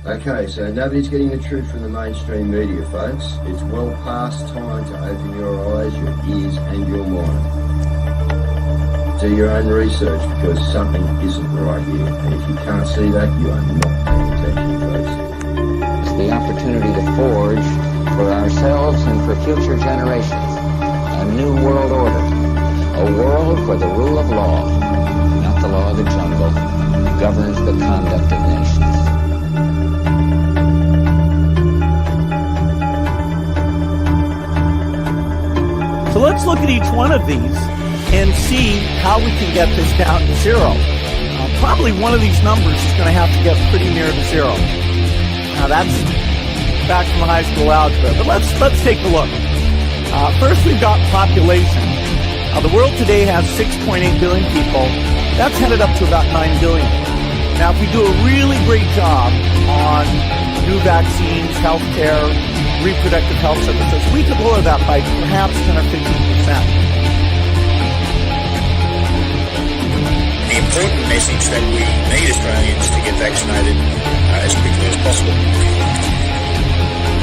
Okay, so nobody's getting the truth from the mainstream media, folks. It's well past time to open your eyes, your ears, and your mind. Do your own research because something isn't right here. And if you can't see that, you are not paying attention, folks. It's the opportunity to forge for ourselves and for future generations a new world order. A world where the rule of law, not the law of the jungle, governs the conduct of nations. So let's look at each one of these and see how we can get this down to zero. Probably one of these numbers is going to have to get pretty near to zero. Now that's back from high school algebra, but let's take a look. First, we've got population. The world today has 6.8 billion people. That's headed up to about 9 billion. Now, if we do a really great job on new vaccines, healthcare, reproductive health services, we could lower that by perhaps 10 or 15%. The important message that we need Australians to get vaccinated as quickly as possible.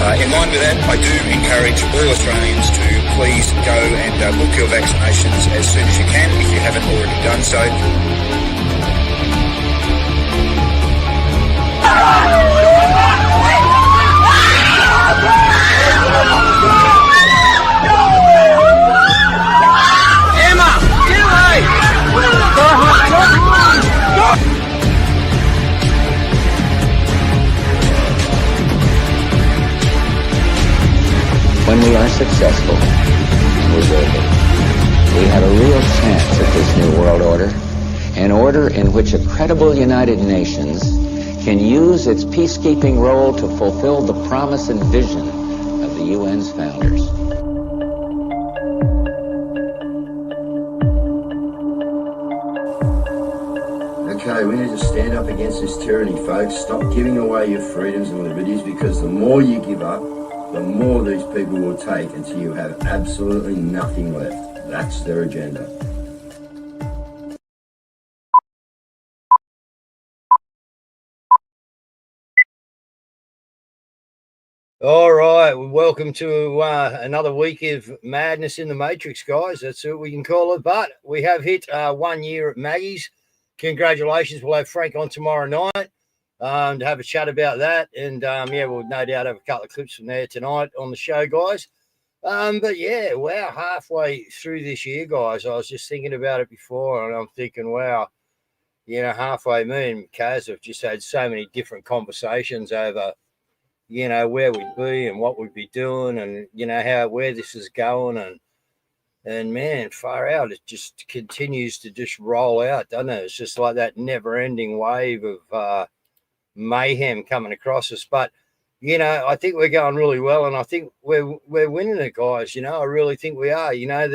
In line with that, I do encourage all Australians to please go and book your vaccinations as soon as you can if you haven't already done so. Emma, get away! When we are successful, and we will be, we have a real chance at this new world order, an order in which a credible United Nations can use its peacekeeping role to fulfill the promise and vision of the UN's founders. Okay, we need to stand up against this tyranny, folks. Stop giving away your freedoms and liberties, because the more you give up, the more these people will take until you have absolutely nothing left. That's their agenda. All right, well, welcome to another week of madness in the Matrix, guys. That's what we can call it. But we have hit 1 year at Maggie's. Congratulations. We'll have Frank on tomorrow night to have a chat about that. And, yeah, we'll no doubt have a couple of clips from there tonight on the show, guys. But, yeah, wow, halfway through this year, guys, I was just thinking about it before, and I'm thinking, wow, you know, halfway, me and Caz have just had so many different conversations over, you know, where we'd be and what we'd be doing and, you know, where this is going. And man, far out, it just continues to just roll out, doesn't it? It's just like that never-ending wave of mayhem coming across us. But, you know, I think we're going really well, and I think we're winning it, guys. You know, I really think we are. You know,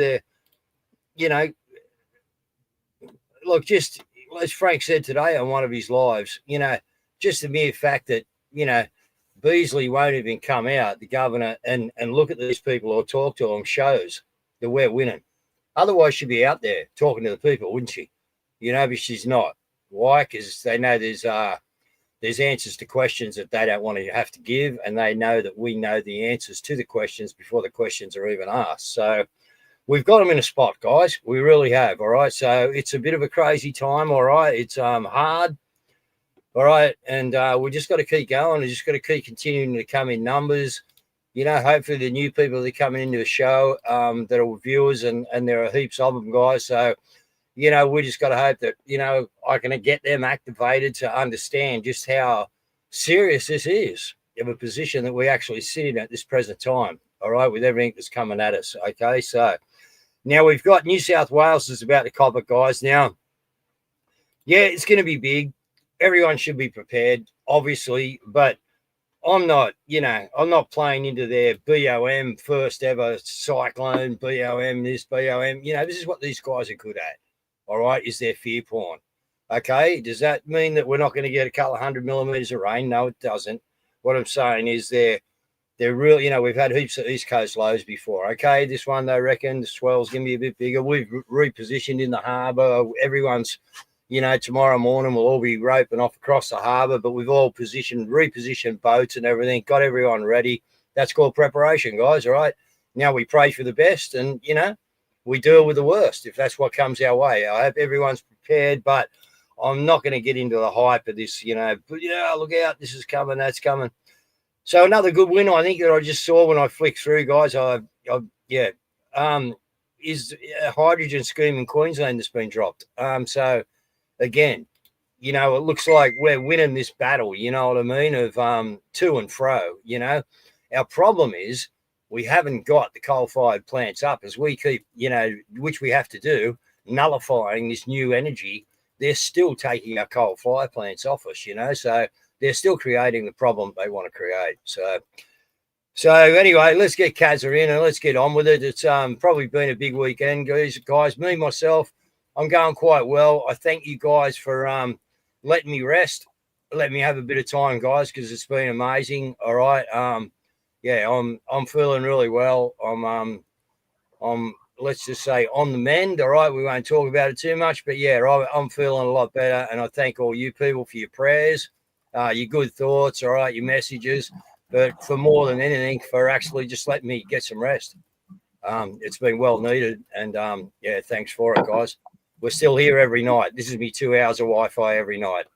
look, just as Frank said today on one of his lives, you know, just the mere fact that, you know, Beasley won't even come out, the governor, and look at these people or talk to them shows that we're winning. Otherwise, she'd be out there talking to the people, wouldn't she? You know, but she's not. Why? Because they know there's answers to questions that they don't want to have to give, and they know that we know the answers to the questions before the questions are even asked. So we've got them in a spot, guys. We really have, all right? So it's a bit of a crazy time, all right? It's hard. All right, and we just got to keep going. We just got to keep continuing to come in numbers. You know, hopefully the new people that are coming into the show that are viewers, and there are heaps of them, guys. So, you know, we just got to hope that, you know, I can get them activated to understand just how serious this is of a position that we actually sit in at this present time, all right, with everything that's coming at us, okay? So now we've got New South Wales is about to cop it, guys. Now, yeah, it's going to be big. Everyone should be prepared, obviously, but I'm not playing into their BOM first ever cyclone, BOM, this, BOM. You know, this is what these guys are good at, all right, is their fear porn. Okay, does that mean that we're not going to get a couple of 100 millimeters of rain? No, it doesn't. What I'm saying is they're really, you know, we've had heaps of East Coast lows before. Okay, this one, they reckon the swell's going to be a bit bigger. We've repositioned in the harbour. Everyone's, tomorrow morning we'll all be roping off across the harbour, but we've all repositioned boats and everything, got everyone ready. That's called preparation, guys, all right? Now we pray for the best and, we deal with the worst if that's what comes our way. I hope everyone's prepared, but I'm not going to get into the hype of this, but look out, this is coming, that's coming. So another good win, I think, that I just saw when I flicked through, guys, is a hydrogen scheme in Queensland that's been dropped. So, again, it looks like we're winning this battle, you know what I mean, of to and fro, Our problem is we haven't got the coal-fired plants up as we keep, which we have to do, nullifying this new energy. They're still taking our coal-fired plants off us, so they're still creating the problem they want to create. So anyway, let's get Caz in and let's get on with it. It's probably been a big weekend, guys. Me, myself, I'm going quite well. I thank you guys for letting me rest, letting me have a bit of time, guys, because it's been amazing. All right. I'm feeling really well. I'm let's just say on the mend. All right. We won't talk about it too much, but yeah, I'm feeling a lot better. And I thank all you people for your prayers, your good thoughts, all right, your messages, but for more than anything, for actually just letting me get some rest. It's been well needed. And thanks for it, guys. We're still here every night. This is me 2 hours of Wi-Fi every night.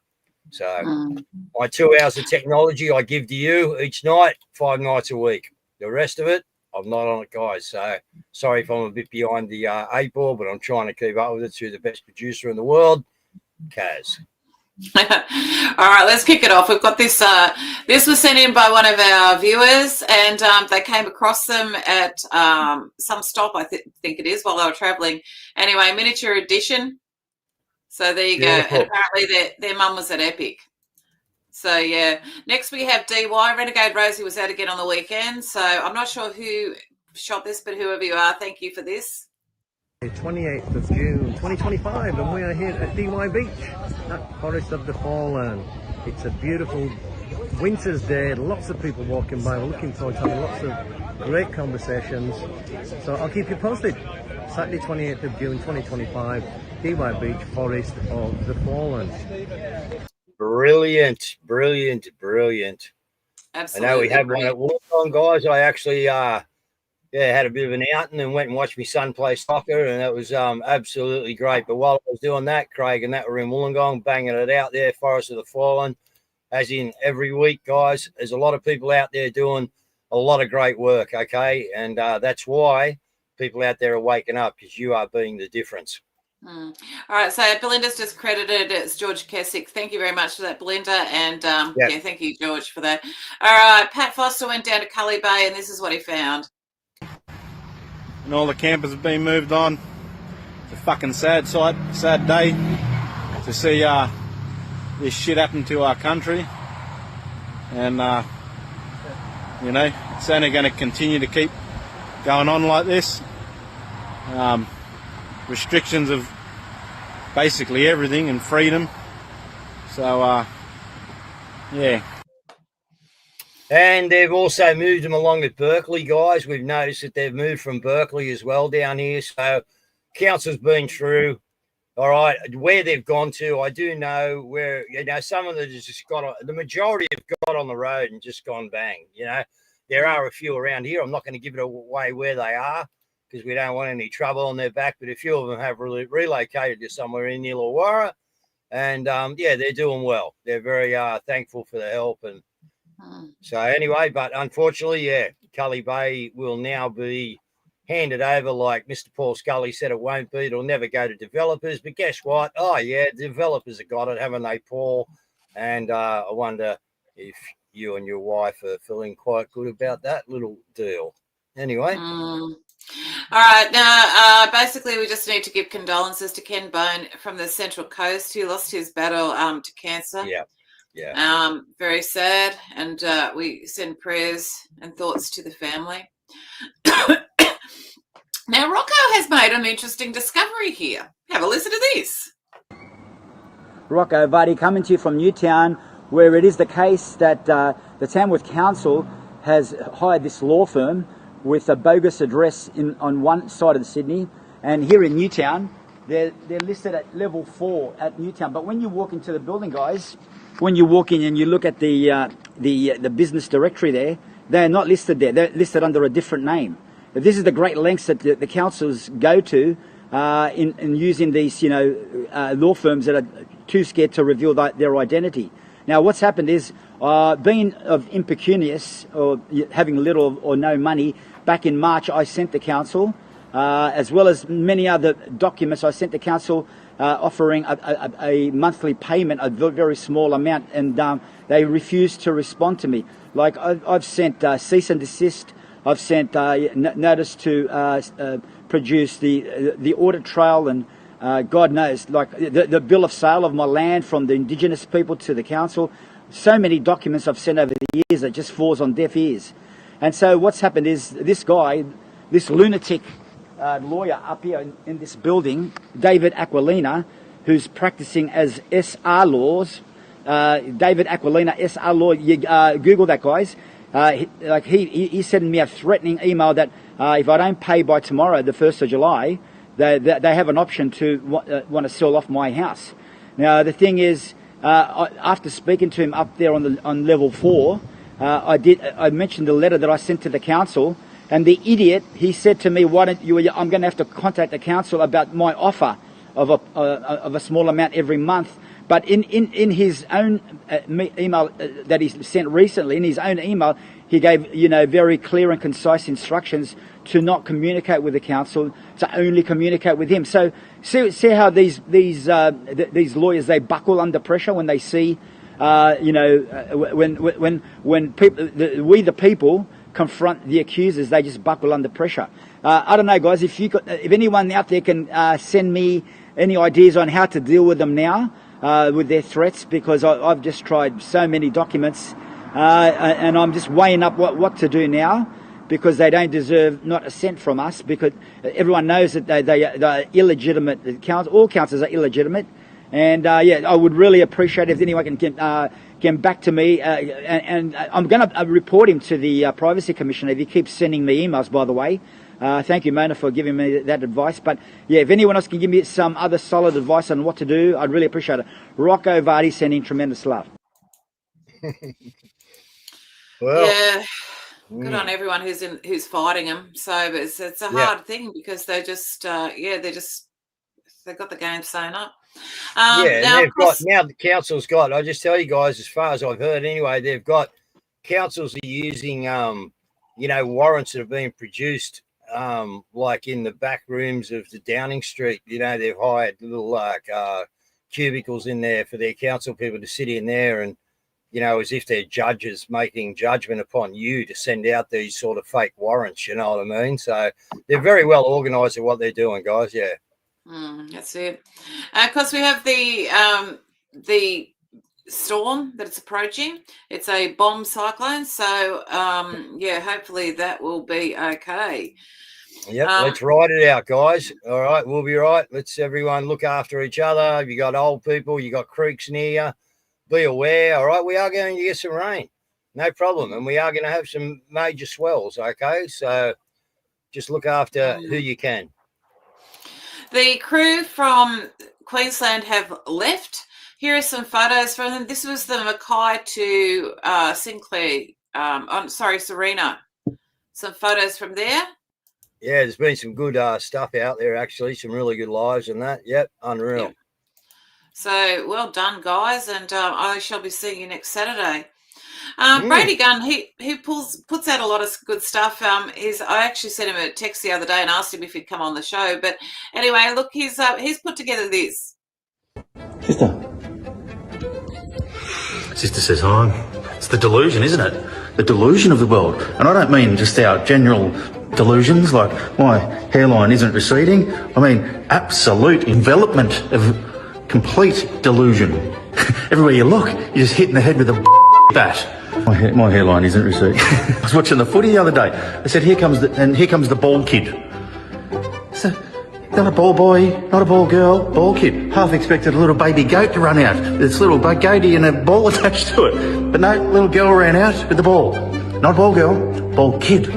So my 2 hours of technology I give to you each night, 5 nights a week. The rest of it, I'm not on it, guys. So sorry if I'm a bit behind the 8 ball, but I'm trying to keep up with it through the best producer in the world, Caz. All right, let's kick it off. We've got this. This was sent in by one of our viewers, and they came across them at some stop, I think it is, while they were travelling. Anyway, miniature edition. So there you Beautiful. Go. And apparently their mum was at Epic. So, yeah. Next we have DY. Renegade Rosie was out again on the weekend. So I'm not sure who shot this, but whoever you are, thank you for this. 28th of June 2025, and we are here at DY Beach at Forest of the Fallen. It's a beautiful winter's day, lots of people walking by. We're looking forward to having lots of great conversations, so I'll keep you posted. Saturday 28th of June 2025, DY Beach, Forest of the Fallen. Brilliant. Absolutely. I know we had one at Wollongong, guys. I actually had a bit of an outing and went and watched my son play soccer, and that was absolutely great. But while I was doing that, Craig and that were in Wollongong, banging it out there, Forest of the Fallen, as in every week, guys. There's a lot of people out there doing a lot of great work, okay? And that's why people out there are waking up, because you are being the difference. All right, so Belinda's just credited as George Kessick. Thank you very much for that, Belinda, and thank you, George, for that. All right, Pat Foster went down to Cully Bay, and this is what he found. And all the campers have been moved on. It's a fucking sad sight, sad day to see this shit happen to our country. And, it's only going to continue to keep going on like this. Restrictions of basically everything and freedom. So, And they've also moved them along at Berkeley, guys. We've noticed that they've moved from Berkeley as well down here. So council's been through, all right, where they've gone to. I do know where, some of them just the majority have got on the road and just gone bang. There are a few around here. I'm not going to give it away where they are because we don't want any trouble on their back. But a few of them have relocated to somewhere in Illawarra. And, they're doing well. They're very thankful for the help. And so anyway, but unfortunately, Cully Bay will now be handed over like Mr. Paul Scully said it won't be. It'll never go to developers. But guess what? Oh, yeah, developers have got it, haven't they, Paul? And I wonder if you and your wife are feeling quite good about that little deal. Anyway. All right. Now, basically, we just need to give condolences to Ken Bone from the Central Coast, who lost his battle to cancer. Yeah. Very sad, and we send prayers and thoughts to the family. Now, Rocco has made an interesting discovery here. Have a listen to this. Rocco Vardy coming to you from Newtown, where it is the case that the Tamworth Council has hired this law firm with a bogus address on one side of Sydney, and here in Newtown, they're listed at level 4 at Newtown. But when you walk into the building, guys, when you walk in and you look at the business directory there, they're not listed there. They're listed under a different name. This is the great lengths that the councils go to in using these, law firms that are too scared to reveal their identity. Now, what's happened is, being impecunious or having little or no money, back in March I sent the council, as well as many other documents, I sent the council offering a monthly payment, a very small amount, and they refused to respond to me. Like I've sent cease and desist. I've sent notice to produce the audit trail, and God knows, like the bill of sale of my land from the Indigenous people to the council. So many documents I've sent over the years that just falls on deaf ears. And so what's happened is this guy, this lunatic lawyer up here in this building, David Aquilina, who's practicing as SR laws. David Aquilina, SR law. Google that, guys. He sent me a threatening email that if I don't pay by tomorrow, the 1st of July, they have an option to want to sell off my house. Now the thing is, after speaking to him up there on level 4, I mentioned the letter that I sent to the council, and the idiot, he said to me, "Why don't you? I'm going to have to contact the council about my offer of a small amount every month." But in his own email that he sent recently, in his own email, he gave very clear and concise instructions to not communicate with the council, to only communicate with him. So see how these lawyers, they buckle under pressure when they see when people, we the people confront the accusers, they just buckle under pressure. I don't know, guys, if anyone out there can send me any ideas on how to deal with them now, with their threats, because I've just tried so many documents, and I'm just weighing up what to do now, because they don't deserve not a cent from us, because everyone knows that they're illegitimate. All councils are illegitimate. And I would really appreciate if anyone can get back to me, and I'm going to report him to the Privacy Commissioner if he keeps sending me emails, by the way. Thank you, Mona, for giving me that advice. But yeah, if anyone else can give me some other solid advice on what to do, I'd really appreciate it. Rocco Vardy sending tremendous love. Well, yeah, good on everyone who's fighting them. So it's a hard thing, because they just they've got the game sewn up. Now the council's got, I'll just tell you guys, as far as I've heard anyway, they've got, councils are using warrants that have been produced like in the back rooms of the Downing Street. They've hired little cubicles in there for their council people to sit in there, and as if they're judges making judgment upon you to send out these sort of fake warrants, you know what I mean? So they're very well organised at what they're doing, guys. Yeah. That's it. Because we have the storm that it's approaching. It's a bomb cyclone, so hopefully that will be okay. Yep, let's ride it out, guys. All right, we'll be right. Let's everyone look after each other. You got old people, you got creeks near you. Be aware. All right, we are going to get some rain, no problem, and we are going to have some major swells. Okay, so just look after who you can. The crew from Queensland have left. Here are some photos from them. This was the Mackay to Sinclair. Serena. Some photos from there. Yeah, there's been some good stuff out there, actually. Some really good lives and that. Yep, unreal. Yep. So well done, guys, and I shall be seeing you next Saturday. Brady Gunn, he puts out a lot of good stuff. I actually sent him a text the other day and asked him if he'd come on the show. But anyway, look, he's put together this. Sister says hi. It's the delusion, isn't it? The delusion of the world. And I don't mean just our general delusions, like my hairline isn't receding. I mean absolute envelopment of complete delusion. Everywhere you look, you're just hitting the head with a bat. My hairline isn't receding. I was watching the footy the other day. I said, here comes the ball kid. So, not a ball boy, not a ball girl, ball kid. Half expected a little baby goat to run out. This little goatee and a ball attached to it. But no, little girl ran out with the ball. Not ball girl, ball kid.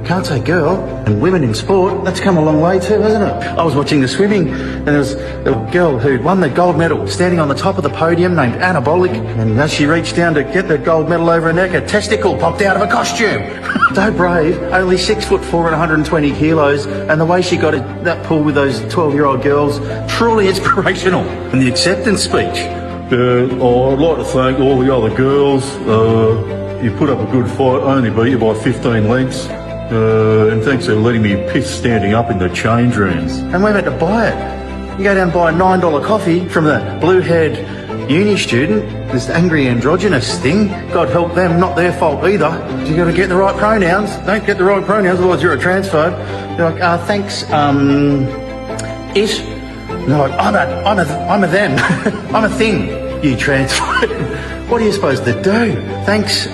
can't say girl. And women in sport, that's come a long way too, hasn't it? I was watching the swimming and there was a girl who'd won the gold medal standing on the top of the podium named Anabolic, and as she reached down to get the gold medal over her neck, a testicle popped out of a costume. So brave, only 6'4" and 120 kilos, and the way she got it, that pool with those 12-year-old girls, truly inspirational. And the acceptance speech. I'd like to thank all the other girls. You put up a good fight, I only beat you by 15 lengths. And thanks for letting me piss standing up in the change rooms. And we went to buy it. You go down and buy a $9 coffee from the blue-haired uni student, this angry androgynous thing. God help them, not their fault either. You got to get the right pronouns. Don't get the right pronouns, otherwise you're a transphobe. They're like, thanks, it. And they're like, I'm a them. I'm a thing, you transphobe. What are you supposed to do? Thanks,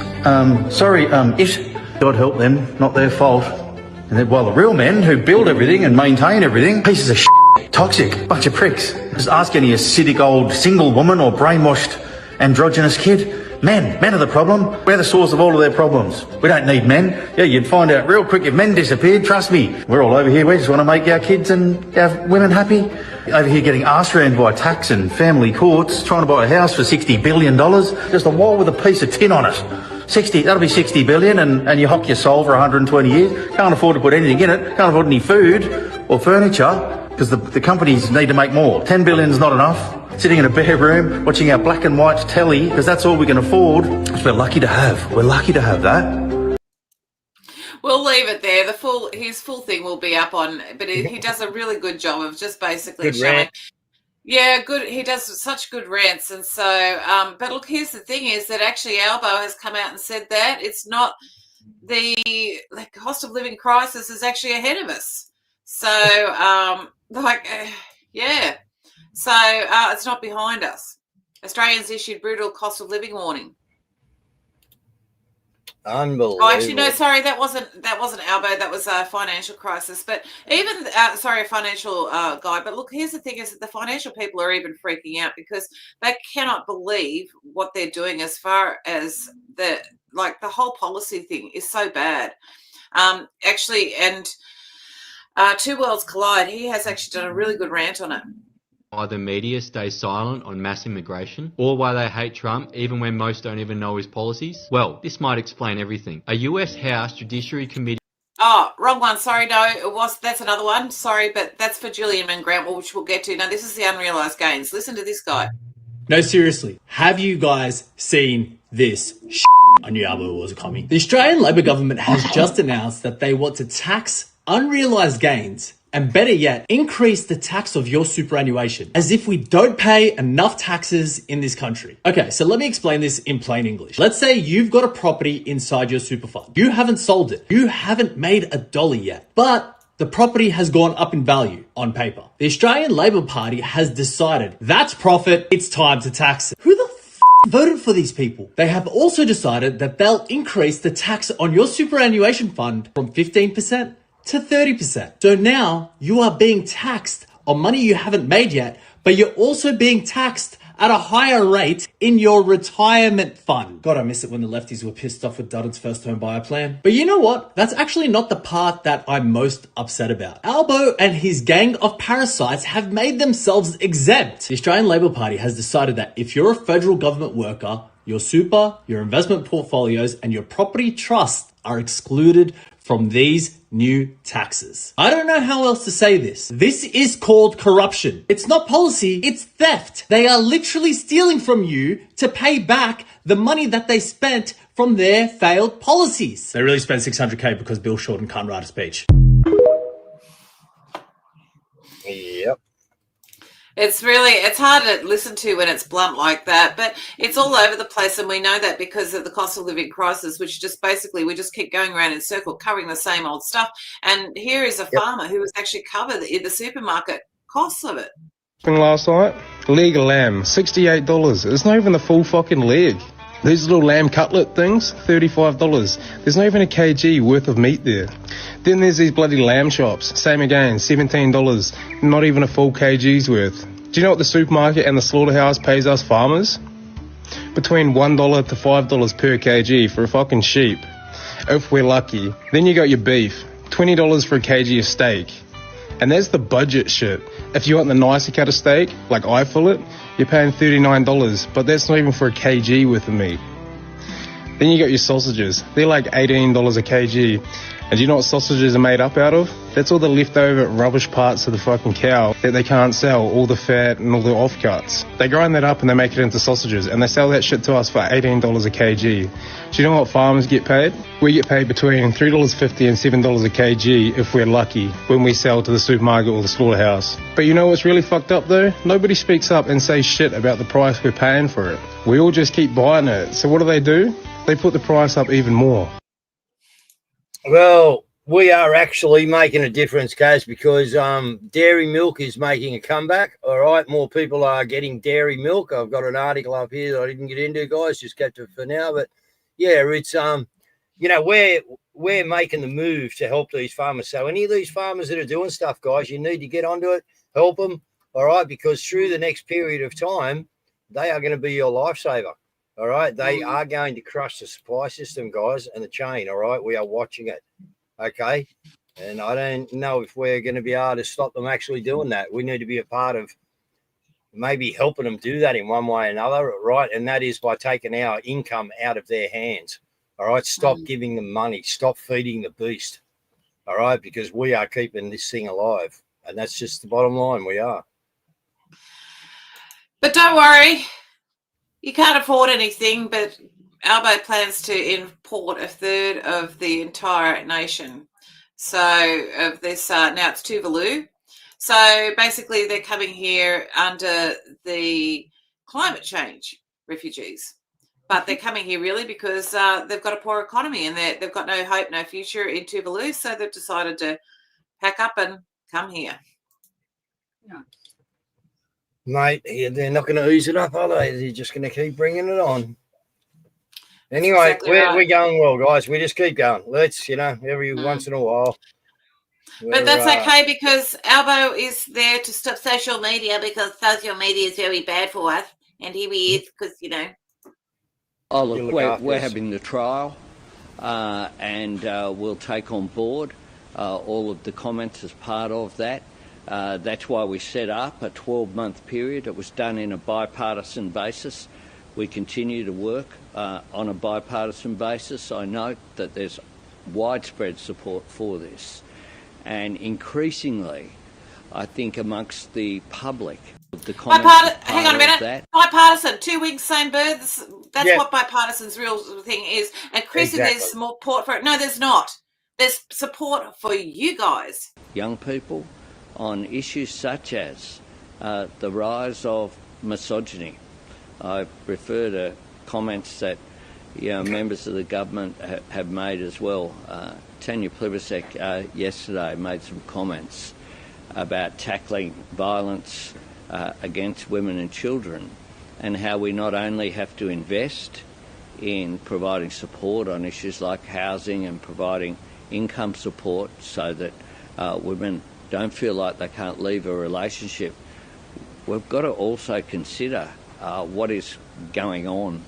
sorry, it. God help them, not their fault. And then, while the real men who build everything and maintain everything, pieces of shit, toxic, bunch of pricks. Just ask any acidic old single woman or brainwashed androgynous kid. Men are the problem. We're the source of all of their problems. We don't need men. Yeah, you'd find out real quick if men disappeared. Trust me. We're all over here. We just want to make our kids and our women happy. Over here getting arse rammed by tax and family courts, trying to buy a house for $60 billion. Just a wall with a piece of tin on it. That'll be 60 billion, and you hock your soul for 120 years. Can't afford to put anything in it. Can't afford any food or furniture because the companies need to make more. 10 billion's not enough. Sitting in a bare room watching our black and white telly because that's all we can afford. Which we're lucky to have. We're lucky to have that. We'll leave it there. His full thing will be up on, but he does a really good job of just basically Good showing. rant. Yeah, good. He does such good rants, and so. But look, here's the thing: is that actually Albo has come out and said that it's not the cost of living crisis is actually ahead of us. So, yeah. So it's not behind us. Australians issued brutal cost of living warning. Unbelievable. Oh, actually, no, sorry, that wasn't Albo. That was a financial crisis. But even, a financial guy. But look, here's the thing: is that the financial people are even freaking out because they cannot believe what they're doing as far as the whole policy thing is so bad. Actually, and Two Worlds Collide. He has actually done a really good rant on it. Why the media stays silent on mass immigration, or why they hate Trump even when most don't even know his policies? Well, this might explain everything. A US House Judiciary Committee... Oh, wrong one. Sorry, no, that's another one. Sorry, but that's for Julian and Grant, which we'll get to. Now, this is the unrealised gains. Listen to this guy. No, seriously. Have you guys seen this I knew Albo was coming. The Australian Labor government has just announced that they want to tax unrealised gains and better yet, increase the tax of your superannuation, as if we don't pay enough taxes in this country. Okay, so let me explain this in plain English. Let's say you've got a property inside your super fund. You haven't sold it. You haven't made a dollar yet, but the property has gone up in value on paper. The Australian Labor Party has decided that's profit, it's time to tax it. Who the voted for these people? They have also decided that they'll increase the tax on your superannuation fund from 15% to 30%. So now you are being taxed on money you haven't made yet, but you're also being taxed at a higher rate in your retirement fund. God, I miss it when the lefties were pissed off with Dutton's first home buyer plan. But you know what? That's actually not the part that I'm most upset about. Albo and his gang of parasites have made themselves exempt. The Australian Labor Party has decided that if you're a federal government worker, your super, your investment portfolios, and your property trust are excluded from these new taxes. I don't know how else to say this. This is called corruption. It's not policy, it's theft. They are literally stealing from you to pay back the money that they spent from their failed policies. They really spent $600K because Bill Shorten can't write a speech. Yep. It's hard to listen to when it's blunt like that, but it's all over the place, and we know that because of the cost of living crisis, which just basically we just keep going around in circle, covering the same old stuff. And here is a farmer who has actually covered the supermarket costs of it. Last night, leg of lamb, $68. It's not even the full fucking leg. These little lamb cutlet things, $35. There's not even a kg worth of meat there. Then there's these bloody lamb chops. Same again, $17. Not even a full kg's worth. Do you know what the supermarket and the slaughterhouse pays us farmers? Between $1 to $5 per kg for a fucking sheep. if we're lucky. Then you got your beef, $20 for a kg of steak. And there's the budget shit. If you want the nicer cut of steak, like I fillet, you're paying $39, but that's not even for a kg worth of meat. Then you got your sausages. They're like $18 a kg. And do you know what sausages are made up out of? That's all the leftover rubbish parts of the fucking cow that they can't sell, all the fat and all the offcuts. They grind that up and they make it into sausages, and they sell that shit to us for $18 a kg. Do you know what farmers get paid? We get paid between $3.50 and $7 a kg if we're lucky, when we sell to the supermarket or the slaughterhouse. But you know what's really fucked up though? Nobody speaks up and says shit about the price we're paying for it. We all just keep buying it. So what do? They put the price up even more. Well, we are actually making a difference, Caz, because dairy milk is making a comeback. All right, more people are getting dairy milk. I've got an article up here that I didn't get into, guys. Just kept it for now. But yeah, it's you know, we're making the move to help these farmers. So any of these farmers that are doing stuff, guys, you need to get onto it, help them. All right, because through the next period of time, they are going to be your lifesaver. All right, they are going to crush the supply system, guys, and the chain. All right, we are watching it. Okay, and I don't know if we're going to be able to stop them actually doing that. We need to be a part of maybe helping them do that in one way or another, right? And that is by taking our income out of their hands. All right, stop giving them money, stop feeding the beast. All right, because we are keeping this thing alive, and that's just the bottom line. We are. But don't worry. You can't afford anything, but Albo plans to import a third of the entire nation. So of this, now it's Tuvalu. So basically they're coming here under the climate change refugees. But they're coming here really because they've got a poor economy and they've got no hope, no future in Tuvalu. So they've decided to pack up and come here. Yeah. Mate, they're not going to ease it up, are they? They're just going to keep bringing it on. Anyway, exactly we're going well, guys. We just keep going. Let's, you know, every once in a while. But that's okay because Albo is there to stop social media because social media is very bad for us. And here he is because, you know. Oh, look, we're having the trial and we'll take on board all of the comments as part of that. That's why we set up a 12-month period. It was done in a bipartisan basis. We continue to work on a bipartisan basis. I note that there's widespread support for this. And increasingly, I think amongst the public, the comments hang on a minute. Bipartisan, 2 wings, same birds. That's what bipartisan's real thing is. And Chris, there's support for it. No, there's not. There's support for you guys. Young people on issues such as the rise of misogyny. I refer to comments that members of the government have made as well. Tanya Plibersek yesterday made some comments about tackling violence against women and children and how we not only have to invest in providing support on issues like housing and providing income support so that women don't feel like they can't leave a relationship. We've got to also consider what is going on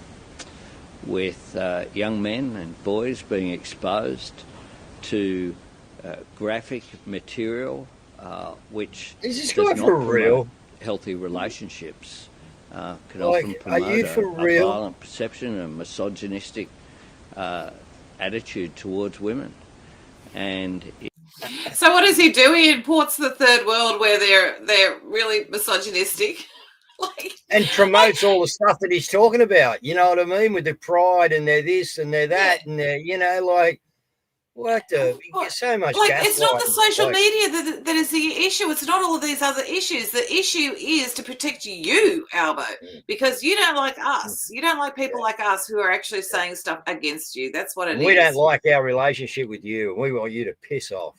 with young men and boys being exposed to graphic material which is this guy for real? Healthy relationships can like, often promote a violent perception and misogynistic attitude towards women. And so what does he do? He imports the third world where they're really misogynistic. And promotes all the stuff that he's talking about. You know what I mean? With the pride and they're this and they're that and they're, you know, like what the you get so much it's not the social media that is the issue. It's not all of these other issues. The issue is to protect you, Albo, because you don't like us. You don't like people like us who are actually saying stuff against you. That's what it is. We don't like our relationship with you. We want you to piss off.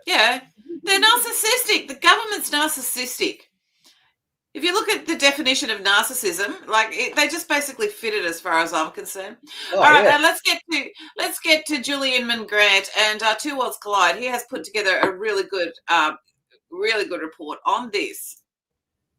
Yeah. They're narcissistic. The government's narcissistic. If you look at the definition of narcissism, they just basically fit it as far as I'm concerned. All right, now let's get to Julian Grant and Two Worlds Collide. He has put together a really good report on this.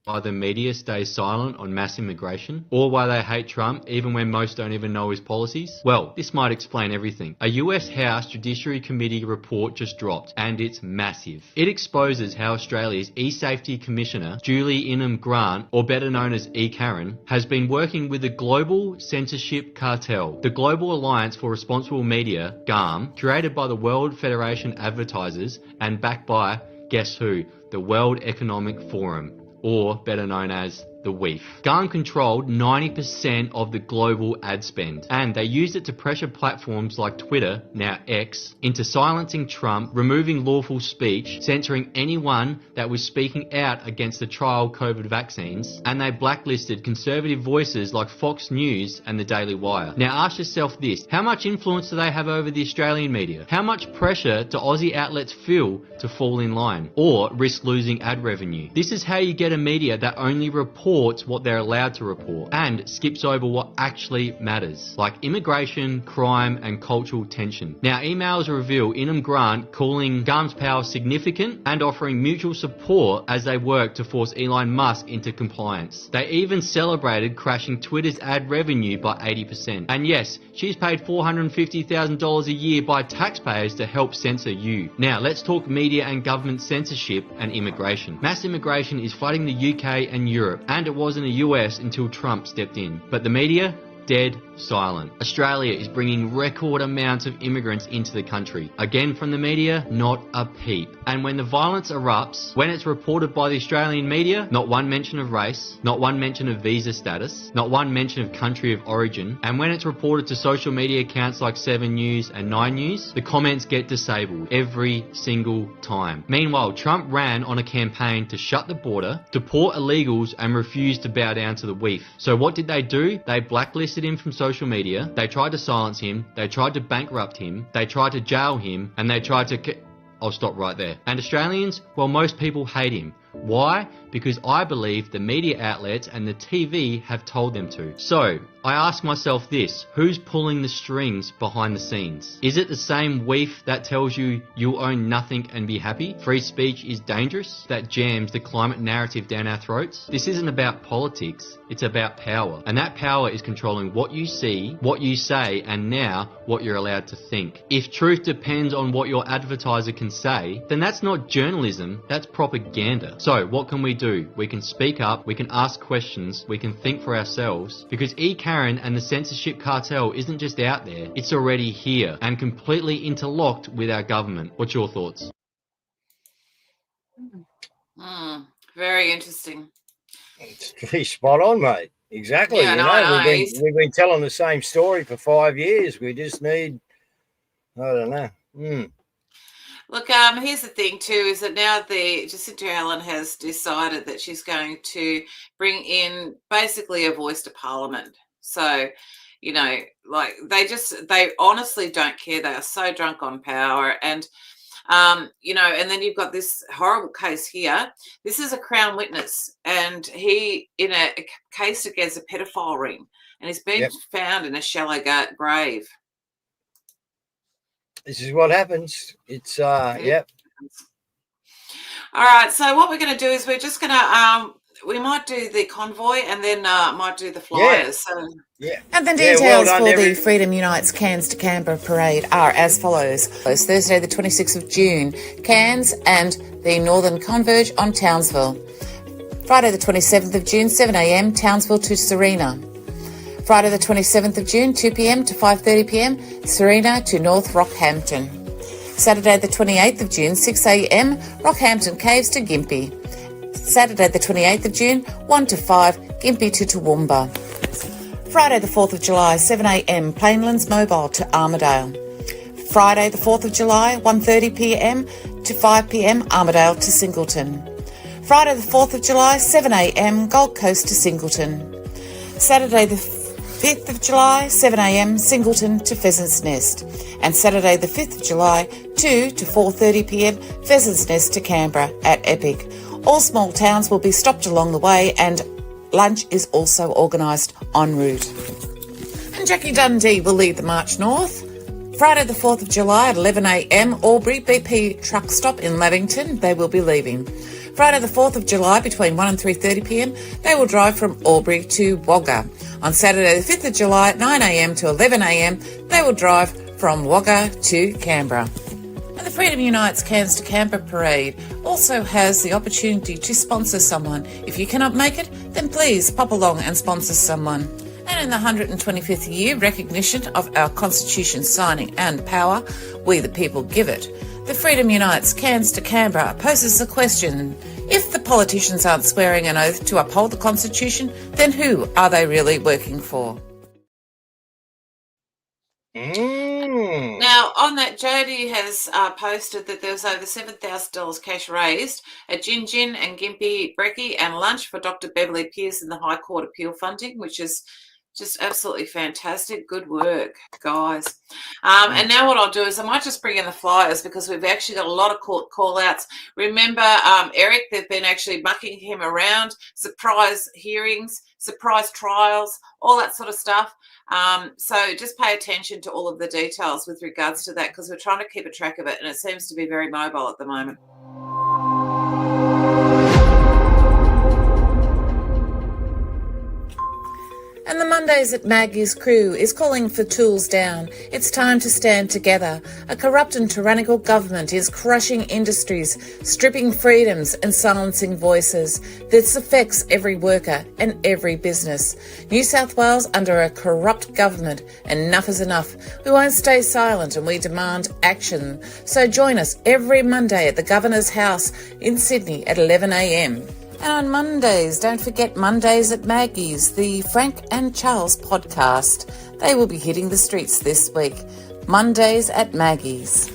why the media stays silent on mass immigration, or why they hate Trump even when most don't even know his policies? Well, this might explain everything. A US House Judiciary Committee report just dropped, and it's massive. It exposes how Australia's E-Safety Commissioner, Julie Ingham Grant, or better known as E-Karen, has been working with the global censorship cartel, the Global Alliance for Responsible Media, GARM, created by the World Federation Advertisers and backed by, guess who, the World Economic Forum, or better known as the WEF. GARM controlled 90% of the global ad spend, and they used it to pressure platforms like Twitter, now X, into silencing Trump, removing lawful speech, censoring anyone that was speaking out against the trial COVID vaccines, and they blacklisted conservative voices like Fox News and the Daily Wire. Now ask yourself this, how much influence do they have over the Australian media? How much pressure do Aussie outlets feel to fall in line, or risk losing ad revenue? This is how you get a media that only reports what they're allowed to report and skips over what actually matters, like immigration, crime, and cultural tension. Now, emails reveal Ingham Grant calling GARM's power significant and offering mutual support as they work to force Elon Musk into compliance. They even celebrated crashing Twitter's ad revenue by 80%. And yes, she's paid $450,000 a year by taxpayers to help censor you. Now, let's talk media and government censorship and immigration. Mass immigration is flooding the UK and Europe, and it was in the US until Trump stepped in. But the media? Dead silent. Australia is bringing record amounts of immigrants into the country. Again from the media, not a peep. And when the violence erupts, when it's reported by the Australian media, not one mention of race, not one mention of visa status, not one mention of country of origin, and when it's reported to social media accounts like 7 News and 9 News, the comments get disabled every single time. Meanwhile, Trump ran on a campaign to shut the border, deport illegals, and refused to bow down to the WEF. So what did they do? They blacklisted him from social media, they tried to silence him, they tried to bankrupt him, they tried to jail him, and they tried to... I'll stop right there. And Australians, well, most people hate him. Why? Because I believe the media outlets and the TV have told them to. So, I ask myself this, who's pulling the strings behind the scenes? Is it the same WEF that tells you you'll own nothing and be happy? Free speech is dangerous? That jams the climate narrative down our throats? This isn't about politics, it's about power. And that power is controlling what you see, what you say, and now what you're allowed to think. If truth depends on what your advertiser can say, then that's not journalism, that's propaganda. So what can we do? We can speak up, we can ask questions, we can think for ourselves, because E-Karen and the censorship cartel isn't just out there, it's already here and completely interlocked with our government. What's your thoughts? Very interesting. It's pretty spot on, mate. Exactly. Yeah, we've been telling the same story for 5 years. We just need, I don't know. Look, here's the thing too, is that now Jacinta Allen has decided that she's going to bring in basically a voice to Parliament. So, you know, like they honestly don't care. They are so drunk on power. And, you know, and then you've got this horrible case here. This is a Crown witness, and he in a case against a pedophile ring, and he's been found in a shallow grave. This is what happens. It's yep. All right. So what we're going to do is we're just going to we might do the convoy and then might do the flyers. Yeah. And the details for the Freedom Unites Cairns to Canberra parade are as follows. Thursday, the 26th of June, Cairns and the Northern Converge on Townsville. Friday, the 27th of June, 7 a.m, Townsville to Serena. Friday the 27th of June, 2 p.m. to 5:30 p.m, Serena to North Rockhampton. Saturday the 28th of June, 6 a.m, Rockhampton Caves to Gympie. Saturday the 28th of June, 1 to 5, Gympie to Toowoomba. Friday the 4th of July, 7 a.m, Plainlands Mobile to Armidale. Friday the 4th of July, 1:30 p.m. to 5 p.m, Armidale to Singleton. Friday the 4th of July, 7 a.m, Gold Coast to Singleton. Saturday the 5th of July, 7 a.m, Singleton to Pheasants Nest. And Saturday the 5th of July, 2 to 4:30 p.m, Pheasants Nest to Canberra at Epic. All small towns will be stopped along the way, and lunch is also organised en route. And Jackie Dundee will lead the march north. Friday the 4th of July at 11 a.m, Albury BP truck stop in Lavington, they will be leaving. Friday the 4th of July between 1 and 3:30 p.m, they will drive from Albury to Wagga. On Saturday the 5th of July at 9 a.m. to 11 a.m, they will drive from Wagga to Canberra. And the Freedom Unites Cairns to Canberra Parade also has the opportunity to sponsor someone. If you cannot make it, then please pop along and sponsor someone. And in the 125th year recognition of our Constitution signing and power, we the people give it, the Freedom Unites Cairns to Canberra poses the question, if the politicians aren't swearing an oath to uphold the Constitution, then who are they really working for? Now, on that, Jody has posted that there was over $7,000 cash raised at Gin Gin and Gimpy Brekkie and lunch for Dr. Beverly Pearce in the High Court appeal funding, which is just absolutely fantastic. Good work, guys. And now what I'll do is I might just bring in the flyers because we've actually got a lot of court call-outs. Remember, Eric, they've been actually mucking him around, surprise hearings, surprise trials, all that sort of stuff. So just pay attention to all of the details with regards to that because we're trying to keep a track of it and it seems to be very mobile at the moment. And the Mondays at Maggie's crew is calling for tools down. It's time to stand together. A corrupt and tyrannical government is crushing industries, stripping freedoms and silencing voices. This affects every worker and every business. New South Wales under a corrupt government. Enough is enough. We won't stay silent and we demand action. So join us every Monday at the Governor's House in Sydney at 11 a.m. And on Mondays, don't forget Mondays at Maggie's, the Frank and Charles podcast. They will be hitting the streets this week. Mondays at Maggie's.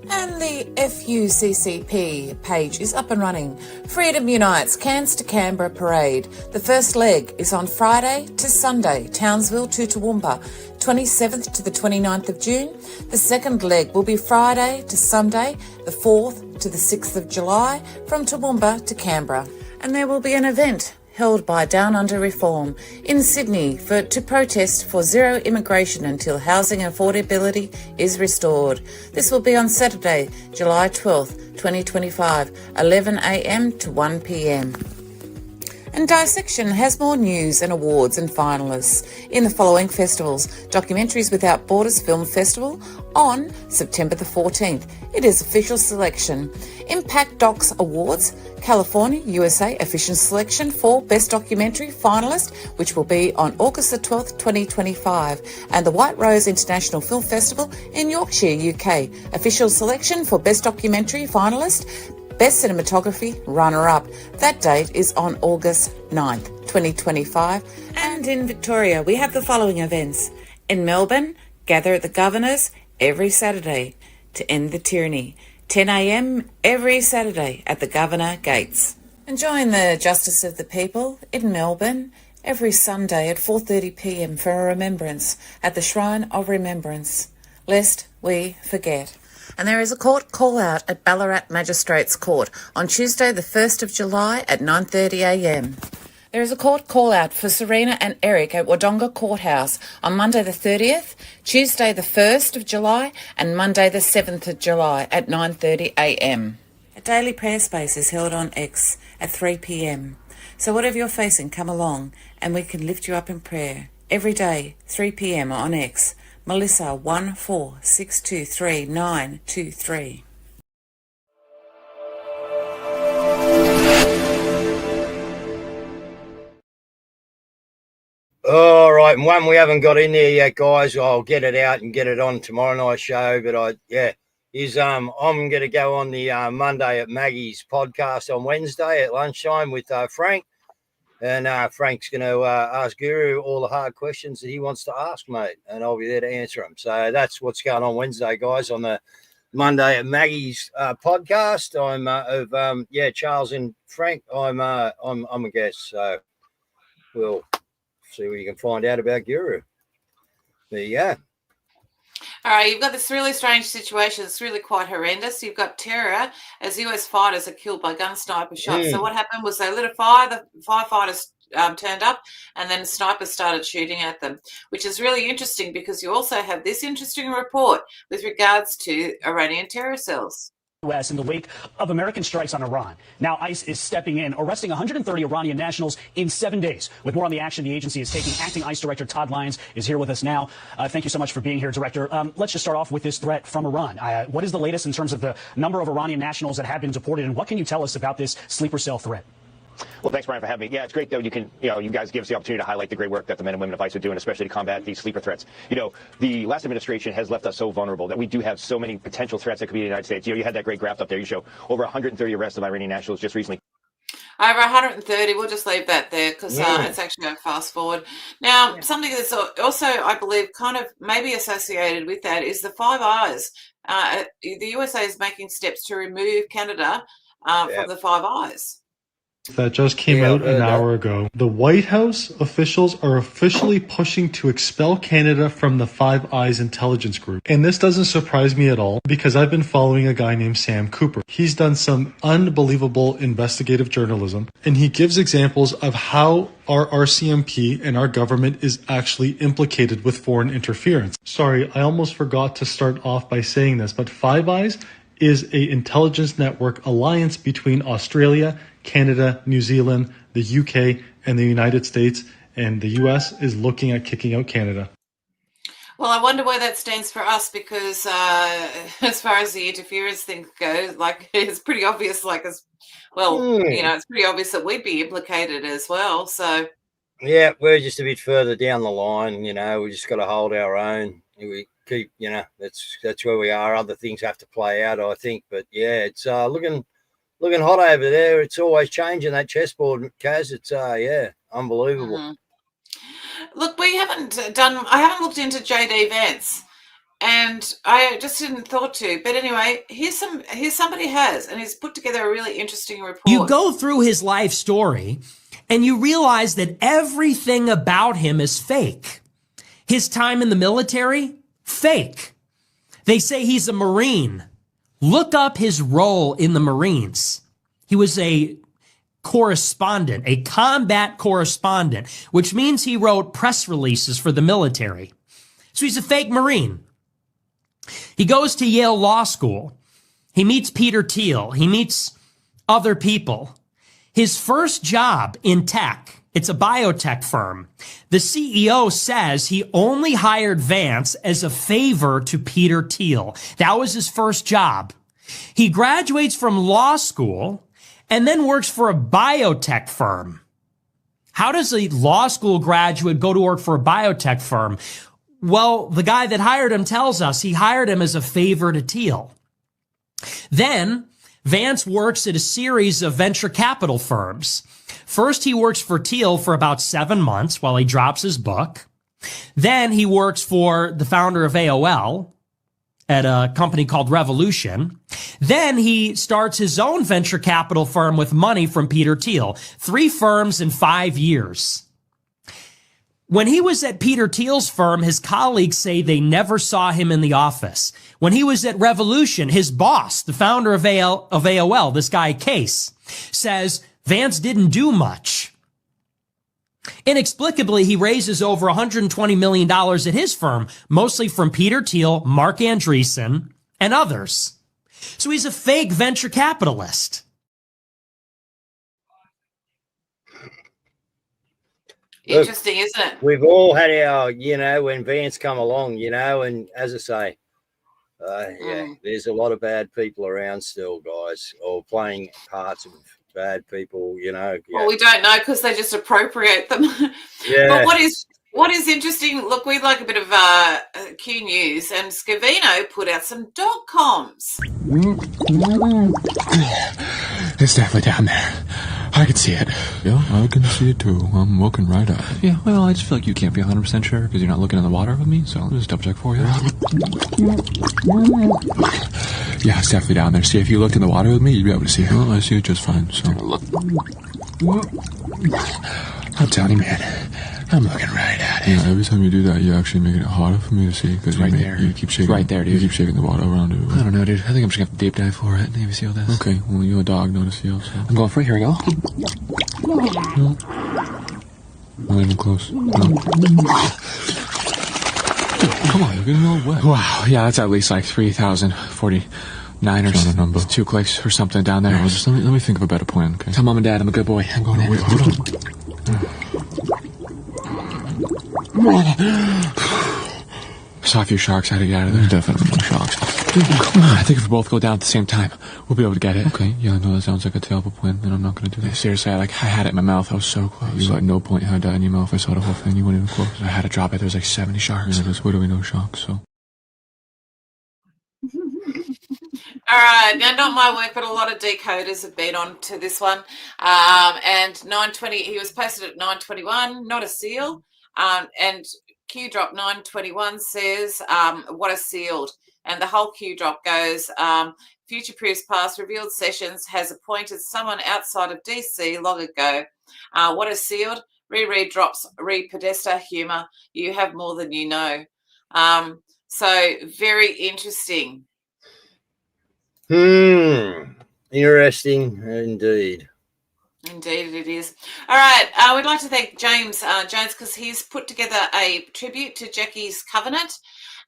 And the FUCCP page is up and running. Freedom Unites Cairns to Canberra Parade. The first leg is on Friday to Sunday, Townsville to Toowoomba, 27th to the 29th of June. The second leg will be Friday to Sunday, the 4th to the 6th of July, from Toowoomba to Canberra. And there will be an event held by Down Under Reform in Sydney to protest for zero immigration until housing affordability is restored. This will be on Saturday, July 12th, 2025, 11 a.m. to 1 p.m. And Dissection has more news and awards and finalists in the following festivals. Documentaries Without Borders Film Festival on September the 14th. It is official selection. Impact Docs Awards, California, USA, official selection for Best Documentary finalist, which will be on August the 12th, 2025. And the White Rose International Film Festival in Yorkshire, UK, official selection for Best Documentary finalist, Best Cinematography runner-up. That date is on August 9th, 2025. And in Victoria, we have the following events. In Melbourne, gather at the Governor's every Saturday to end the tyranny. 10 a.m. every Saturday at the Governor Gates. And join the Justice of the People in Melbourne every Sunday at 4:30 p.m. for a remembrance at the Shrine of Remembrance, lest we forget. And there is a court call-out at Ballarat Magistrates Court on Tuesday the 1st of July at 9:30 a.m. There is a court call-out for Serena and Eric at Wodonga Courthouse on Monday the 30th, Tuesday the 1st of July and Monday the 7th of July at 9:30 a.m. A daily prayer space is held on X at 3 p.m. So whatever you're facing, come along and we can lift you up in prayer. Every day, 3 p.m. on X. Melissa 146233923. All right, and one we haven't got in there yet, guys. I'll get it out and get it on tomorrow night's show. But I'm going to go on the Monday at Maggie's podcast on Wednesday at lunchtime with Frank. And Frank's going to ask Guru all the hard questions that he wants to ask, mate, and I'll be there to answer them. So that's what's going on Wednesday, guys, on the Monday at Maggie's podcast. I'm Charles and Frank. I'm a guest, so we'll see what you can find out about Guru. There you go. All right, you've got this really strange situation. It's really quite horrendous. You've got terror as US fighters are killed by gun sniper shots. So what happened was they lit a fire, the firefighters turned up, and then snipers started shooting at them, which is really interesting because you also have this interesting report with regards to Iranian terror cells. U.S. in the wake of American strikes on Iran. Now ICE is stepping in, arresting 130 Iranian nationals in 7 days. With more on the action the agency is taking, Acting ICE Director Todd Lyons is here with us now. Thank you so much for being here, Director. Let's just start off with this threat from Iran. What is the latest in terms of the number of Iranian nationals that have been deported, and what can you tell us about this sleeper cell threat? Well, thanks, Brian, for having me. Yeah, it's great that you guys give us the opportunity to highlight the great work that the men and women of ICE are doing, especially to combat these sleeper threats. The last administration has left us so vulnerable that we do have so many potential threats that could be in the United States. You had that great graph up there. You show over 130 arrests of Iranian nationals just recently. Over 130, we'll just leave that there because it's actually going fast forward. Now, something that's also, I believe, kind of maybe associated with that is the Five Eyes. The USA is making steps to remove Canada from the Five Eyes. That just came out an hour ago. The White House officials are officially pushing to expel Canada from the Five Eyes intelligence group. And this doesn't surprise me at all because I've been following a guy named Sam Cooper. He's done some unbelievable investigative journalism, and he gives examples of how our RCMP and our government is actually implicated with foreign interference. Sorry, I almost forgot to start off by saying this, but Five Eyes is an intelligence network alliance between Australia, Canada, New Zealand, the UK, and the United States, and the US is looking at kicking out Canada. Well, I wonder where that stands for us because as far as the interference thing goes, it's pretty obvious, it's pretty obvious that we'd be implicated as well. So, yeah, we're just a bit further down the line. We just got to hold our own. We keep, that's where we are. Other things have to play out, I think. But yeah, it's looking hot over there. It's always changing, that chessboard, Caz. It's unbelievable. Mm-hmm. Look, I haven't looked into JD Vance, and I just didn't thought to. But anyway, here's somebody has, and he's put together a really interesting report. You go through his life story, and you realize that everything about him is fake. His time in the military, fake. They say he's a Marine. Look up his role in the Marines. He was a correspondent, a combat correspondent, which means he wrote press releases for the military. So he's a fake Marine. He goes to Yale Law School. He meets Peter Thiel. He meets other people. His first job in tech, it's a biotech firm. The CEO says he only hired Vance as a favor to Peter Thiel. That was his first job. He graduates from law school and then works for a biotech firm. How does a law school graduate go to work for a biotech firm? Well, the guy that hired him tells us he hired him as a favor to Thiel. Then Vance works at a series of venture capital firms. First, he works for Thiel for about 7 months while he drops his book. Then he works for the founder of AOL at a company called Revolution. Then he starts his own venture capital firm with money from Peter Thiel. 3 firms in 5 years. When he was at Peter Thiel's firm, his colleagues say they never saw him in the office. When he was at Revolution, his boss, the founder of AOL, this guy Case, says Vance didn't do much. Inexplicably, he raises over $120 million at his firm, mostly from Peter Thiel, Mark Andreessen, and others. So he's a fake venture capitalist. Interesting, isn't it? We've all had our, when Vance come along, and as I say, there's a lot of bad people around still, guys, or playing parts of bad people, Well, we don't know because they just appropriate them. Yeah. But what is interesting, look, we like a bit of Q News, and Scavino put out some dog comms. It's definitely down there. I can see it. Yeah, I can see it too. I'm looking right at it. Yeah, well, I just feel like you can't be 100% sure because you're not looking in the water with me, so I'll just double check for you. Yeah, it's definitely down there. See, if you looked in the water with me, you'd be able to see it. Well, I see it just fine, so. I'm telling you, man, I'm looking right at it. Yeah, every time you do that, you're actually making it harder for me to see because you keep shaking. It's right there, dude. You keep shaking the water around it. I don't know, dude. I think I'm just gonna have to deep dive for it. Maybe seal this. Okay, well, you're a dog, not a seal, so. I'm going for it. Here we go. No. Not even close. No. Come on, you're getting all wet. Wow, yeah, that's at least like 3,040 Niners. It's not a number. It's 2 clicks or something down there. No, just let me think of a better plan, okay? Tell mom and dad I'm a good boy. I'm going in. Wait, hold on. Saw a few sharks. I had to get out of there. There's definitely no sharks. Dude, come on. I think if we both go down at the same time, we'll be able to get it. Okay, yeah, I know that sounds like a terrible plan, and I'm not gonna do that. Seriously, I had it in my mouth. I was so close. You at no point had that in your mouth. I saw the whole thing. You weren't even close. I had to drop it. There was like 70 sharks. Yeah, there's literally no sharks, so. All right, now not my work, but a lot of decoders have been on to this one. And 9:20, he was posted at 9:21, not a seal. And Q drop 9:21 says, what a sealed. And the whole Q drop goes, Future Proofs Past Revealed Sessions has appointed someone outside of DC long ago. What a sealed. Reread drops, re-podesta humour. You have more than you know. So very interesting. Interesting indeed. Indeed it is. All right, we'd like to thank James Jones because he's put together a tribute to Jackie's Covenant,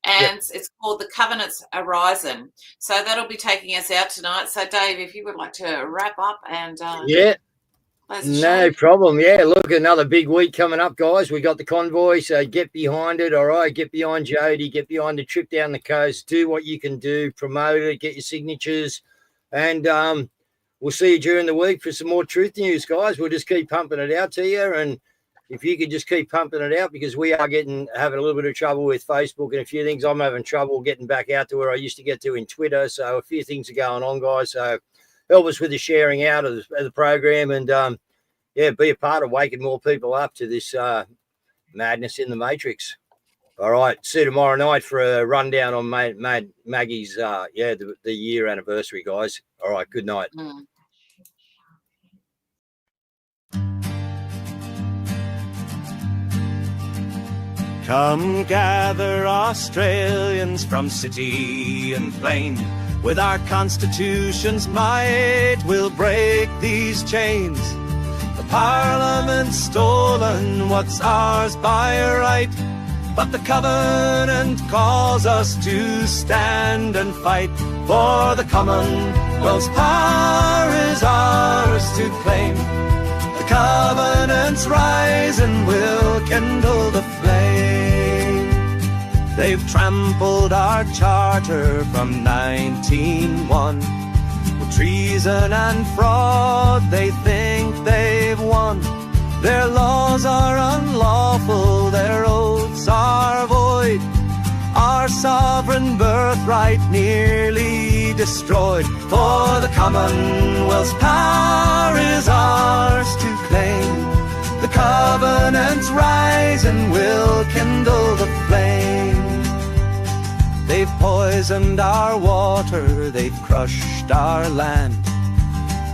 and it's called The Covenant's Horizon. So that'll be taking us out tonight. So Dave, if you would like to wrap up and no problem. Yeah, look, another big week coming up, guys. We got the convoy, so get behind it. All right, get behind Jody, get behind the trip down the coast. Do what you can do, promote it, get your signatures, and we'll see you during the week for some more truth news, guys. We'll just keep pumping it out to you, and if you could just keep pumping it out, because we are having a little bit of trouble with Facebook and a few things. I'm having trouble getting back out to where I used to get to in Twitter, so a few things are going on, guys. So help us with the sharing out of the program, and be a part of waking more people up to this madness in the Matrix. All right, see you tomorrow night for a rundown on Maggie's the year anniversary, guys. All right, good night. Come gather Australians from city and plain. With our Constitution's might, we'll break these chains. The Parliament's stolen what's ours by right, but the Covenant calls us to stand and fight. For the Commonwealth's power is ours to claim. The Covenant's rise and will kindle the flame. They've trampled our charter from 1901. With treason and fraud they think they've won. Their laws are unlawful, their oaths are void. Our sovereign birthright nearly destroyed. For the Commonwealth's power is ours to claim. The Covenant's rise and will kindle the flame. They've poisoned our water, they've crushed our land.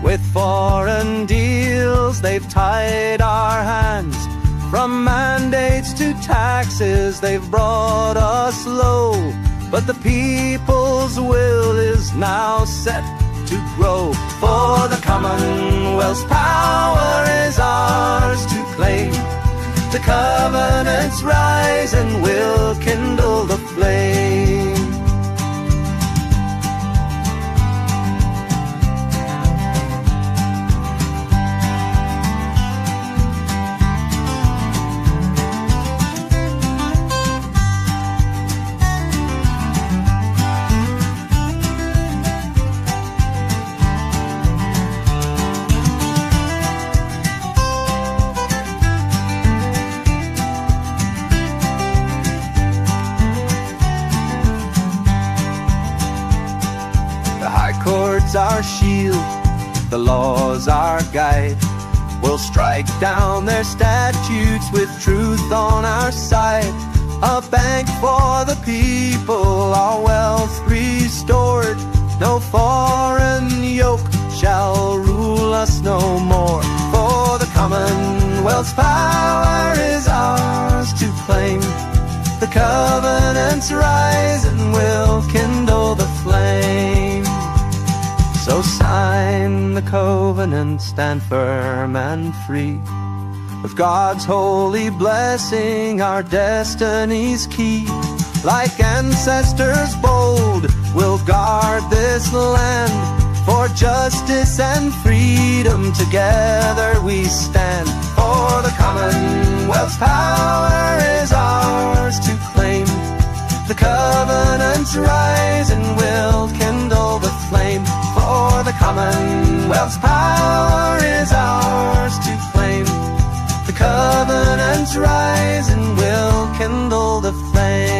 With foreign deals they've tied our hands. From mandates to taxes they've brought us low. But the people's will is now set to grow. For the Commonwealth's power is ours to claim. The Covenant's rise and will kindle the flame. Our shield, the law's our guide. We'll strike down their statutes with truth on our side. A bank for the people, our wealth restored. No foreign yoke shall rule us no more. For the Commonwealth's power is ours to claim. The Covenant's rise and will kindle the flame. So sign the covenant, stand firm and free. With God's holy blessing, our destiny's key. Like ancestors bold, We'll guard this land for justice and freedom. Together we stand, for the Commonwealth's power is ours to claim. The covenants rise and will kindle the flame, for the Commonwealth's power is ours to claim. The covenants rise and will kindle the flame.